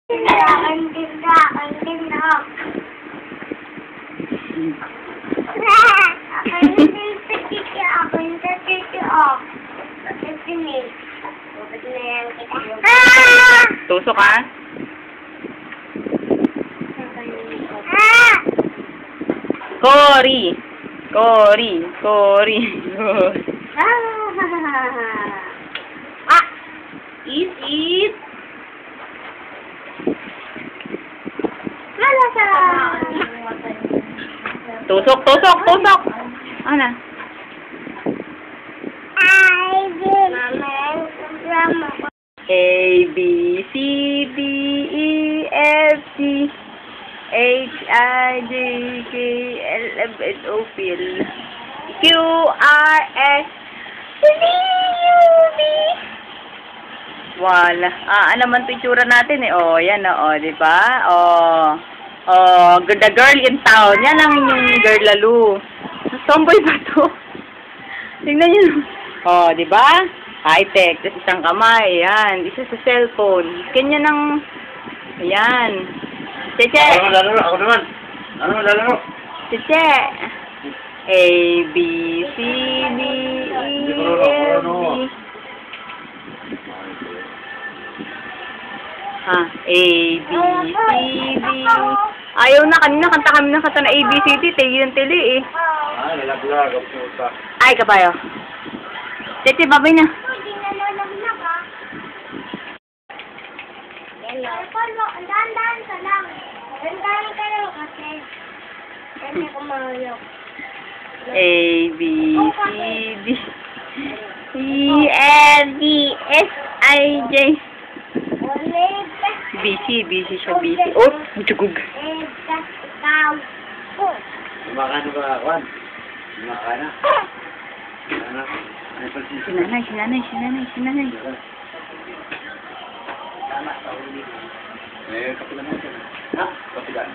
Ang ganda, ang ganda. Ako yung tatiti off. Tatiti me. Bukod na yan kita. Tusok ka? Cory! Cory! Cory! Ah! Eat, eat! Malasa! Tusok! Tusok! Tusok! Ano? A, B, C, D, E, F, G, H, I, J, K, L, M, N, O, P, L, Q, R, S, T, U, V. Wala. Ano man ito itsura natin eh. Oh, yan oh, di ba? The girl in town. Yan ang inyong girl lalo. Tomboy ba to? Tingnan nyo. Oh, di ba? High-tech. Tapos isang kamay. Yan. Isa sa cellphone. Kanya ng... Ayan. Cheche! Ako naman. Ano lalaro? Cheche! A, B, C, D, E, F, G. A, B, C, D. Ayaw na. Kanina kanta kami ng kanta na A, B, C, D. Tili ng tili eh. Nalaglag ang puta. Ay, kapayo. Cheche, babay na. Hindi na nalaglag ah. Dahan-dahan ka lang. Dahan-dahan ka lang kasi. Kasi kumayok. A, B, C, D, E, F, G, H, I, J. Busy siya, busy. Oh, jugug. Kumakain ba, Juan? Kumakain na? Ano? Ay, pagsisin. Sinanay. Eh, kapilan mo siya. Ha? Kapilan.